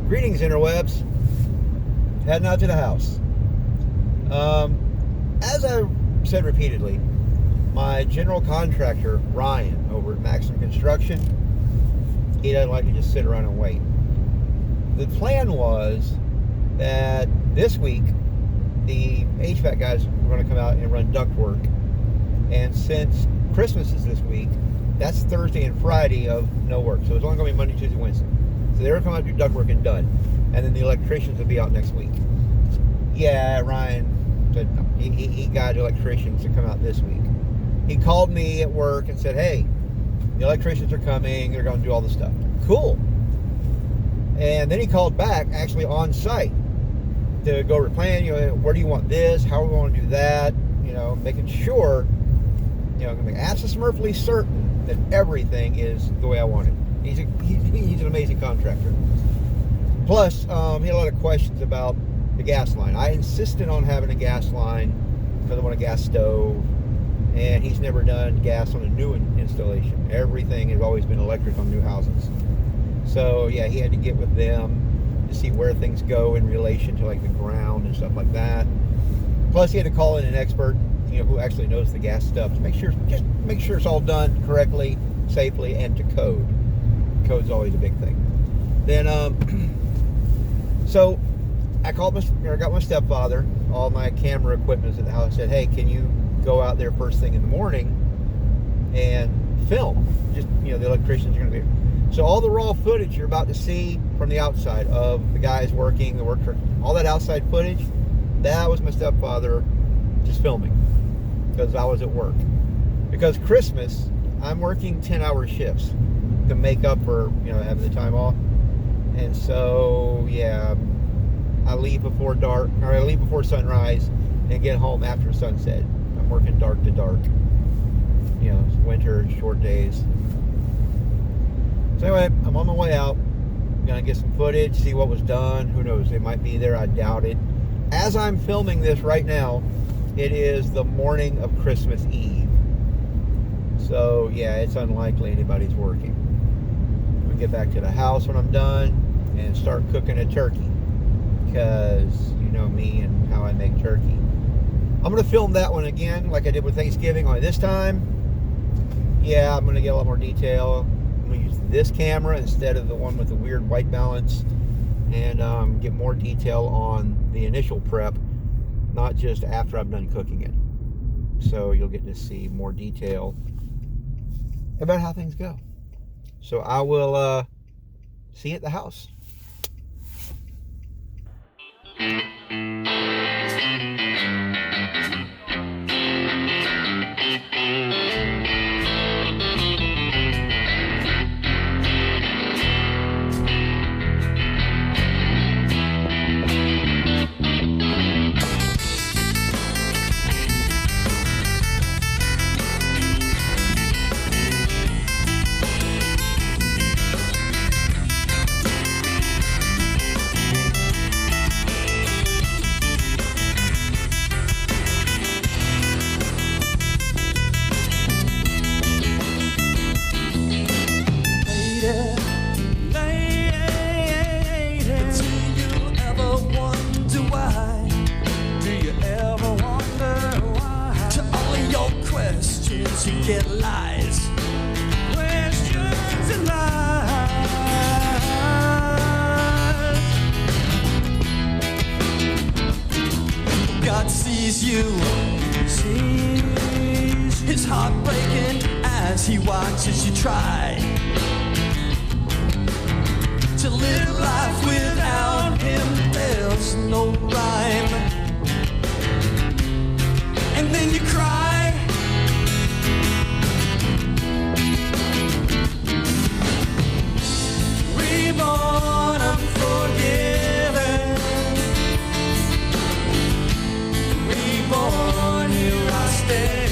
Greetings, interwebs. Heading out to the house. As I said repeatedly, my general contractor, Ryan, over at Maximum Construction, he doesn't like to just sit around and wait. The plan was that this week, the HVAC guys were going to come out and run duct work. And since Christmas is this week, that's Thursday and Friday of no work. So it's only going to be Monday, Tuesday, Wednesday. So they were coming out to do duct work and done. And then the electricians will be out next week. Yeah, Ryan said no. He got electricians to come out this week. He called me at work and said, hey, the electricians are coming. They're going to do all the stuff. Cool. And then he called back, actually on site, to go over plan, where do you want this? How are we going to do that? Making sure, absolutely certain that everything is the way I want it. He's an amazing contractor. Plus, he had a lot of questions about the gas line. I insisted on having a gas line because I want a gas stove, and he's never done gas on a new installation. Everything has always been electric on new houses. So yeah, he had to get with them to see where things go in relation to like the ground and stuff like that. Plus, he had to call in an expert, who actually knows the gas stuff to make sure it's all done correctly, safely, and to code. Code's always a big thing. Then, so I got my stepfather. All my camera equipment's at the house. I said, hey, can you go out there first thing in the morning and film? Just, the electricians are going to be here. So all the raw footage you're about to see from the outside of the guys working, the work truck, all that outside footage, that was my stepfather just filming because I was at work. Because Christmas, I'm working 10-hour shifts to make up for, having the time off. And so, yeah, I leave before dark, or I leave before sunrise and get home after sunset. I'm working dark to dark. It's winter, short days. So anyway, I'm on my way out. I'm going to get some footage, see what was done. Who knows? They might be there. I doubt it. As I'm filming this right now, it is the morning of Christmas Eve. So, yeah, it's unlikely anybody's working. We'll get back to the house when I'm done and start cooking a turkey. Because you know me and how I make turkey. I'm going to film that one again like I did with Thanksgiving. Only this time, yeah, I'm going to get a lot more detail. I'm going to use this camera instead of the one with the weird white balance, and get more detail on the initial prep, not just after I'm done cooking it. So you'll get to see more detail about how things go. So I will see you at the house. You get lies, questions and lies. God sees you, his heart breaking as he watches you try to live life without him. There's no rhyme, and then you cry. Reborn, I'm forgiven. Reborn, here I stand.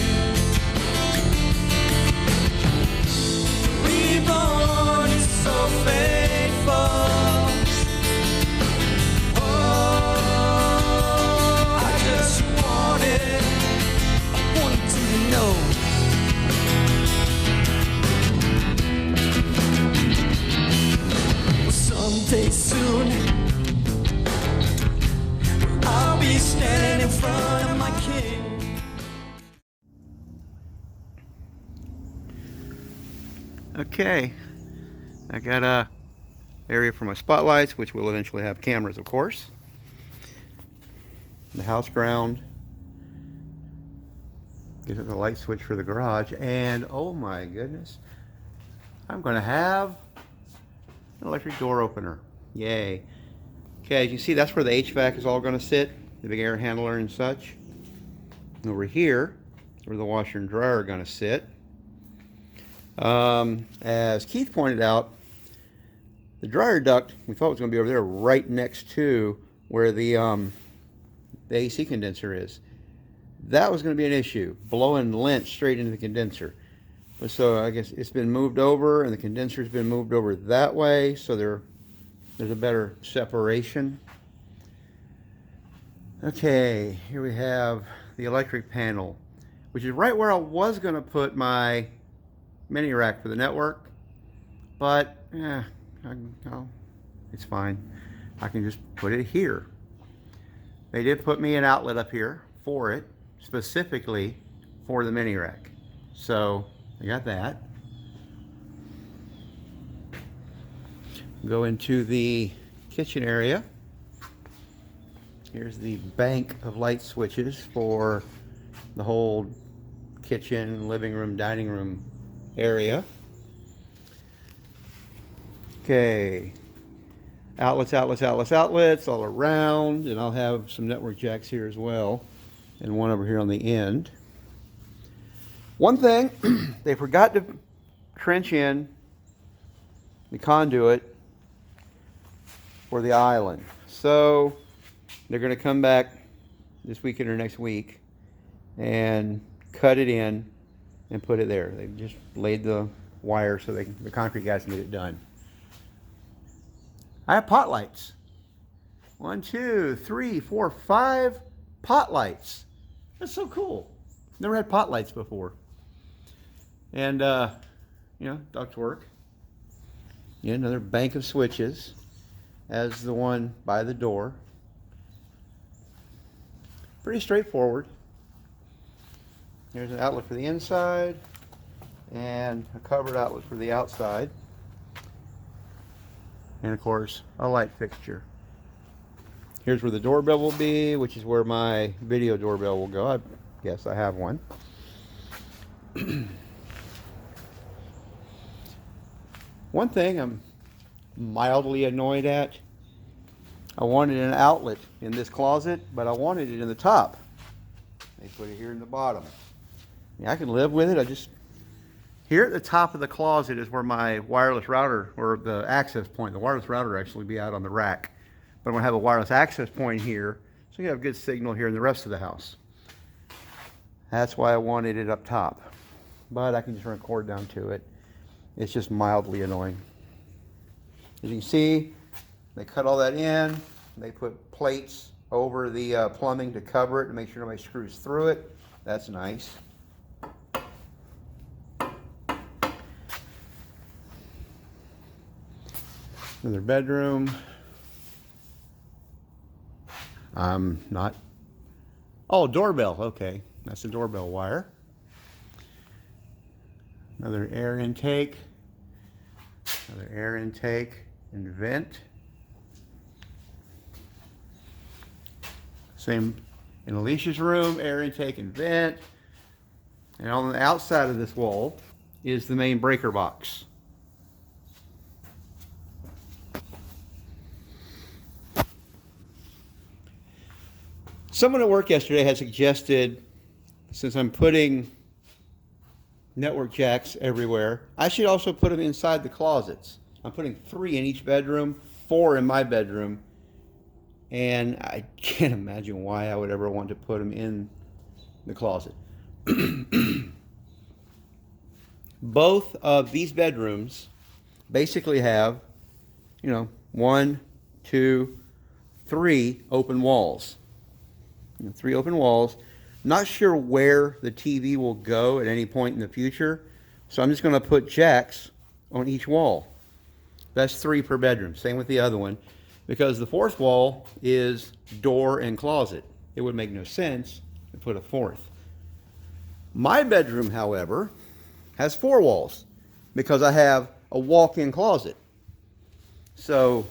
Reborn is so faithful. Oh, I just wanted to know. Someday soon Okay, I got a area for my spotlights, which will eventually have cameras, of course. The house ground. Get the light switch for the garage, and oh my goodness, I'm going to have an electric door opener. Yay. Okay, as you can see, that's where the HVAC is all going to sit, the big air handler and such. And over here, where the washer and dryer are going to sit. As Keith pointed out, the dryer duct, we thought it was going to be over there right next to where the AC condenser is. That was going to be an issue, blowing lint straight into the condenser. But so I guess it's been moved over, and the condenser's been moved over that way, so there's a better separation. Okay, here we have the electric panel, which is right where I was going to put my mini rack for the network, but it's fine. I can just put it here. They did put me an outlet up here for it, specifically for the mini rack. So I got that. Go into the kitchen area. Here's the bank of light switches for the whole kitchen, living room, dining room area. Okay, outlets all around, and I'll have some network jacks here as well, and one over here on the end. One thing, they forgot to trench in the conduit for the island, so they're going to come back this weekend or next week and cut it in and put it there. They just laid the wire so the concrete guys can get it done. I have pot lights. 1, 2, 3, 4, 5 pot lights. That's so cool. Never had pot lights before. And duct work. Yeah, another bank of switches, as the one by the door. Pretty straightforward. Here's an outlet for the inside and a covered outlet for the outside. And of course, a light fixture. Here's where the doorbell will be, which is where my video doorbell will go. I guess I have one. One thing I'm mildly annoyed at, I wanted an outlet in this closet, but I wanted it in the top. They put it here in the bottom. Yeah, I can live with it. Here at the top of the closet is where my wireless router, or the access point, the wireless router will actually be out on the rack. But I'm going to have a wireless access point here, so you have good signal here in the rest of the house. That's why I wanted it up top. But I can just run a cord down to it. It's just mildly annoying. As you can see, they cut all that in. They put plates over the plumbing to cover it to make sure nobody screws through it. That's nice. Another bedroom. Oh, doorbell. Okay, that's the doorbell wire. Another air intake. Another air intake and vent. Same in Alicia's room, air intake and vent. And on the outside of this wall is the main breaker box. Someone at work yesterday had suggested, since I'm putting network jacks everywhere, I should also put them inside the closets. I'm putting 3 in each bedroom, 4 in my bedroom, and I can't imagine why I would ever want to put them in the closet. Both of these bedrooms basically have, 1, 2, 3 open walls. 3 open walls. Not sure where the TV will go at any point in the future, so I'm just going to put jacks on each wall. That's 3 per bedroom. Same with the other one, because the 4th wall is door and closet. It would make no sense to put a 4th. My bedroom, however, has 4 walls. because I have a walk-in closet. So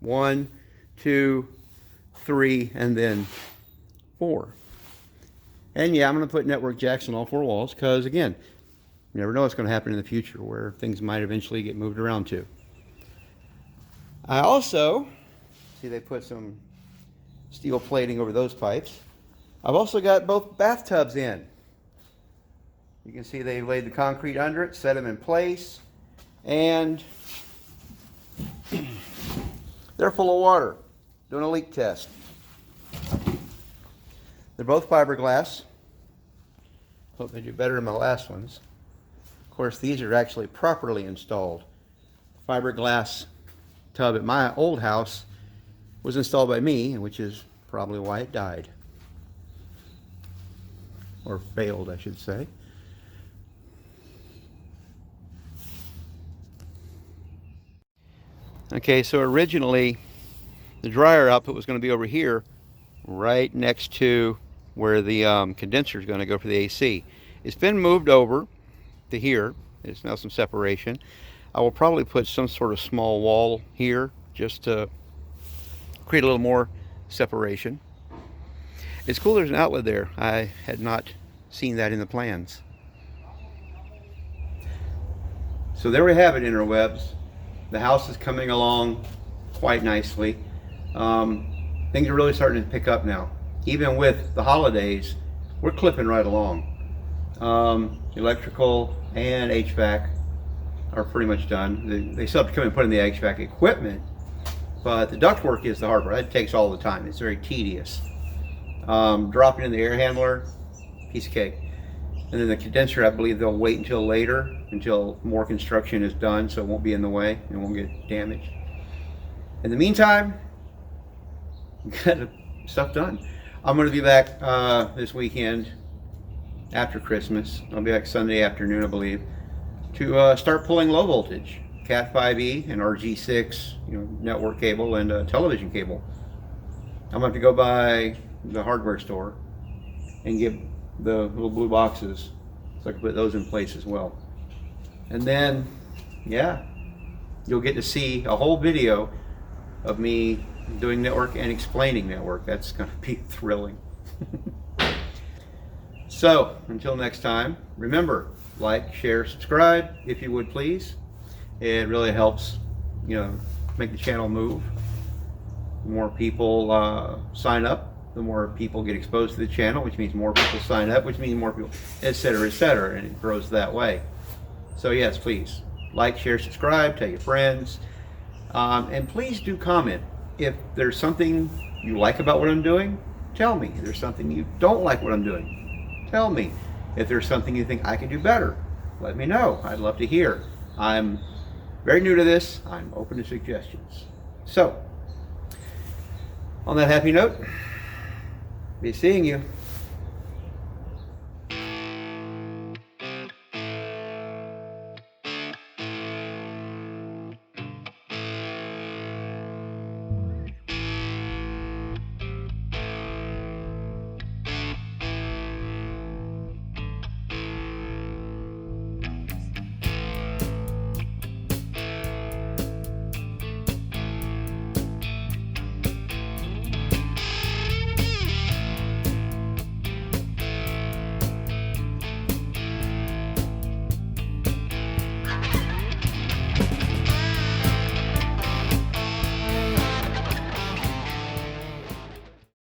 1, 2, 3, and then 4. And yeah, I'm going to put network jacks on all 4 walls because, again, you never know what's going to happen in the future where things might eventually get moved around to. I also, see they put some steel plating over those pipes. I've also got both bathtubs in. You can see they laid the concrete under it, set them in place, and they're full of water. Doing a leak test. They're both fiberglass. Hope they do better than my last ones. Of course, these are actually properly installed. Fiberglass tub at my old house was installed by me, which is probably why it died. Or failed, I should say. Okay, so originally the dryer output was going to be over here, right next to where the condenser is going to go for the AC. It's been moved over to here. There's now some separation. I will probably put some sort of small wall here just to create a little more separation. It's cool there's an outlet there. I had not seen that in the plans. So there we have it, interwebs. The house is coming along quite nicely. Things are really starting to pick up now. Even with the holidays, we're clipping right along. Electrical and HVAC are pretty much done. They still have to come and put in the HVAC equipment, but the ductwork is the hard part. That takes all the time. It's very tedious. Dropping in the air handler, piece of cake. And then the condenser, I believe they'll wait until later, until more construction is done, so it won't be in the way and won't get damaged. In the meantime, got stuff done. I'm going to be back this weekend after Christmas. I'll be back Sunday afternoon, I believe, to start pulling low voltage, Cat 5e and RG6, network cable and television cable. I'm going to have to go by the hardware store and get the little blue boxes so I can put those in place as well. And then, yeah, you'll get to see a whole video of me doing network and explaining network. That's going to be thrilling. So, until next time, remember, like, share, subscribe, if you would please. It really helps, make the channel move. The more people sign up, the more people get exposed to the channel, which means more people sign up, which means more people, etc., and it grows that way. So yes, please, like, share, subscribe, tell your friends, and please do comment. If there's something you like about what I'm doing, tell me. If there's something you don't like what I'm doing, tell me. If there's something you think I could do better, let me know. I'd love to hear. I'm very new to this. I'm open to suggestions. So, on that happy note, be seeing you.